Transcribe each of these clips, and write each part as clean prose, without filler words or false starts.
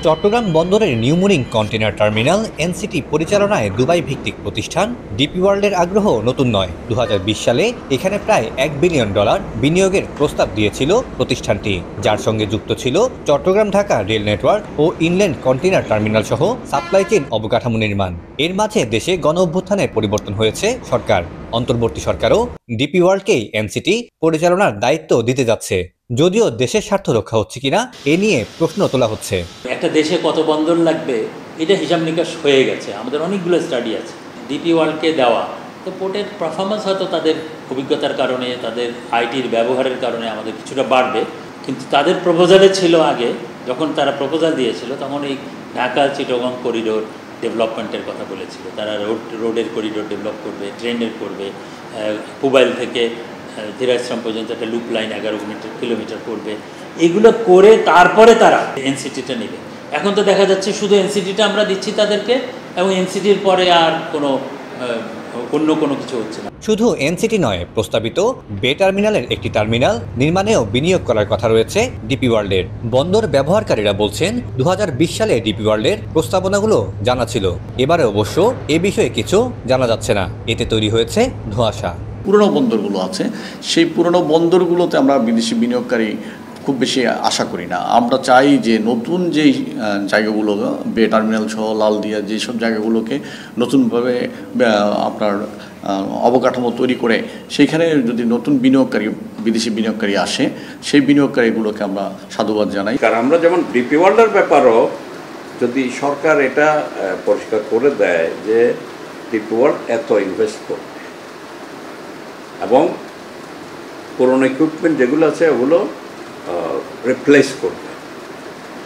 চট্টগ্রাম বন্দরের new মুনিং container terminal NCT পরিচালনায় Dubai ভিত্তিক প্রতিষ্ঠান ডিপি ওয়ার্ল্ডের আগ্রহ নতুন নয়। 2020 সালে এখানে প্রায় $1 বিলিয়ন বিনিয়োগের প্রস্তাব দিয়েছিল প্রতিষ্ঠানটি, যার সঙ্গে যুক্ত ছিল চট্টগ্রাম ঢাকা রেল নেটওয়ার্ক ও ইনল্যান্ড কন্টেনার টার্মিনাল সহ সাপ্লাই চেইন অবকাঠামো নির্মাণ। এর মাঝে দেশে গণঅভ্যুত্থানে পরিবর্তন হয়েছে সরকার। অন্তর্বর্তী সরকারও ডিপি ওয়ার্ল্ডকেই এনসিটি পরিচালনার দায়িত্ব দিতে যাচ্ছে, যদিও দেশের স্বার্থ রক্ষা হচ্ছে কিনা এ নিয়ে প্রশ্ন তোলা হচ্ছে। একটা দেশে কত বন্দর লাগবে এটা হিসাব নিকাশ হয়ে গেছে, আমাদের অনেকগুলো স্টাডি আছে। ডিপি ওয়ার্ল্ডকে দেওয়া তো পোর্টের পারফরমেন্স হয়তো তাদের অভিজ্ঞতার কারণে, তাদের আইটির ব্যবহারের কারণে আমাদের কিছুটা বাড়বে, কিন্তু তাদের প্রপোজালে ছিল আগে যখন তারা প্রপোজাল দিয়েছিল তখন এই ঢাকা চিটাগং করিডোর ডেভেলপমেন্টের কথা বলেছিল। তারা রোডের করিডোর ডেভেলপ করবে, ট্রেনের করবে, পুবাইল থেকে ধীরাশ্রম পর্যন্ত একটা লুপ লাইন 11 কিলোমিটার করবে। এগুলো করে তারপরে তারা এনসিটিটা নেবে। এখন তো দেখা যাচ্ছে শুধু এনসিটিটা আমরা দিচ্ছি তাদেরকে, এবং এনসিটির পরে আর অন্য কোনো কিছু হচ্ছে না। শুধু এনসিটি নয়, প্রস্তাবিত বে টার্মিনালের একটি টার্মিনাল নির্মাণেও বিনিয়োগ করার কথা রয়েছে ডিপি ওয়ার্ল্ডের। বন্দর ব্যবহারকারীরা বলছেন 2020 সালে ডিপি ওয়ার্ল্ডের প্রস্তাবনাগুলো জানা ছিল, এবারে অবশ্য এ বিষয়ে কিছু জানা যাচ্ছে না। এতে তৈরি হয়েছে ধোঁয়াশা। পুরনো বন্দরগুলো আছে, সেই পুরনো বন্দরগুলোতে আমরা বিদেশি বিনিয়োগকারী খুব বেশি আশা করি না। আমরা চাই যে নতুন যেই জায়গাগুলো বে টার্মিনাল সহ লালদিয়া যেসব জায়গাগুলোকে নতুনভাবে আপনার অবকাঠামো তৈরি করে সেইখানে যদি নতুন বিনিয়োগকারী বিদেশি বিনিয়োগকারী আসে, সেই বিনিয়োগকারীগুলোকে আমরা সাধুবাদ জানাই। কারণ আমরা যেমন ডিপি ওয়ার্ল্ডের ব্যাপারও যদি সরকার এটা পরিষ্কার করে দেয় যে ডিপি ওয়ার্ল্ড এত ইনভেস্ট করবে এবং পুরনো ইকুইপমেন্ট যেগুলো আছে ওগুলো রিপ্লেস করবে,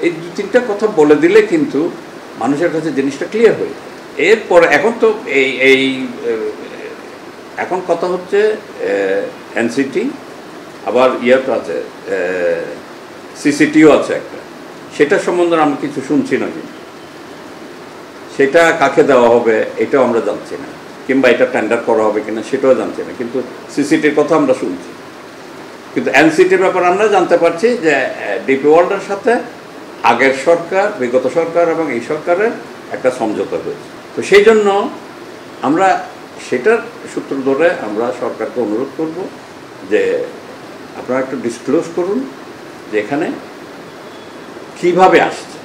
এই 2-3টা কথা বলে দিলে কিন্তু মানুষের কাছে জিনিসটা ক্লিয়ার হয়ে যায়। এরপরে এখন তো এখন কথা হচ্ছে এনসিটি, আবার ইয়েটা আছে, সিসিটিও আছে একটা, সেটা সম্বন্ধে আমরা কিছু শুনছি না, কিন্তু সেটা কাকে দেওয়া হবে এটাও আমরা জানছি না, কিংবা এটা টেন্ডার করা হবে কিনা সেটাও জানছি না, কিন্তু সিসিটির কথা আমরা শুনছি। কিন্তু এনসিটির ব্যাপারে আমরা জানতে পারছি যে ডিপি ওয়ার্ল্ডের সাথে আগের সরকার, বিগত সরকার এবং এই সরকারের একটা সমঝোতা হয়েছে। তো সেই জন্য আমরা সেটার সূত্র ধরে আমরা সরকারকে অনুরোধ করব যে আপনারা একটু ডিসক্লোজ করুন যে এখানে কীভাবে আসছে।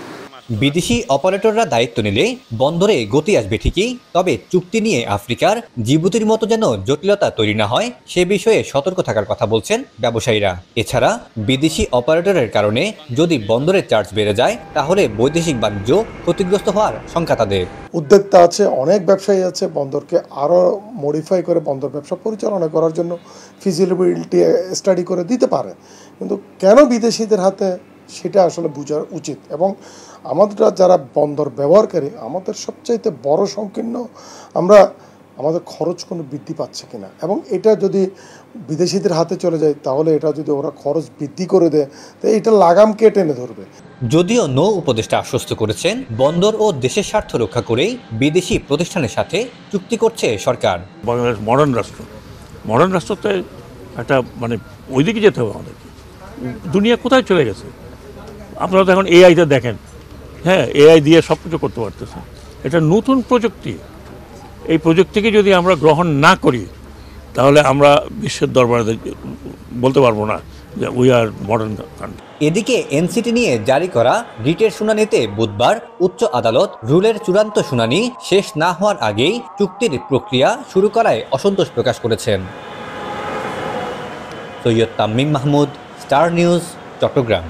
বিদেশি অপারেটররা দায়িত্ব নিলে বন্দরে গতি আসবে ঠিকই, তবে চুক্তি নিয়ে আফ্রিকার জিবুতির মতো যেন জটিলতা তৈরি না হয় সে বিষয়ে সতর্ক থাকার কথা বলছেন ব্যবসায়ীরা। এছাড়া বিদেশি অপারেটরের কারণে যদি বন্দরের চার্জ বেড়ে যায় তাহলে বৈদেশিক বাণিজ্য ক্ষতিগ্রস্ত হওয়ার শঙ্কা তাদের। উদ্যোক্তা আছে, অনেক ব্যবসায়ী আছে বন্দরকে আরও মডিফাই করে বন্দর ব্যবসা পরিচালনা করার জন্য ফিজিবিলিটি স্টাডি করে দিতে পারে, কিন্তু কেন বিদেশিদের হাতে সেটা আসলে বোঝা উচিত। এবং আমাদের যারা বন্দর ব্যবহারকারী, আমাদের সবচাইতে বড় সংকীর্ণ আমাদের খরচ কোনো বৃদ্ধি পাচ্ছে কিনা, এবং এটা যদি বিদেশিদের হাতে চলে যায় তাহলে এটা যদি ওরা খরচ বৃদ্ধি করে দেয় তো এটা লাগাম কে টেনে ধরবে। যদিও নৌ উপদেষ্টা আশ্বস্ত করেছেন বন্দর ও দেশের স্বার্থ রক্ষা করেই বিদেশি প্রতিষ্ঠানের সাথে চুক্তি করছে সরকার। বাংলাদেশ মডার্ন রাষ্ট্রতে একটা ওইদিকে যেতে হবে আমাদেরকে। দুনিয়া কোথায় চলে গেছে? আপনারা তো এখন এআইটা দেখেন, হ্যাঁ, এআই দিয়ে সব কিছু করতে পারতেছে। এটা নতুন প্রযুক্তি, এই প্রযুক্তিকে যদি আমরা গ্রহণ না করি তাহলে আমরা বিশ্বের দরবারে বলতে পারবো না যে উই আর মডার্ন কান্ট্রি। এদিকে এনসিটি নিয়ে জারি করা রিটের শুনানিতে বুধবার উচ্চ আদালত রুলের চূড়ান্ত শুনানি শেষ না হওয়ার আগেই চুক্তির প্রক্রিয়া শুরু করায় অসন্তোষ প্রকাশ করেছেন। Syed Tamim Mahmud, star news, Chittagong.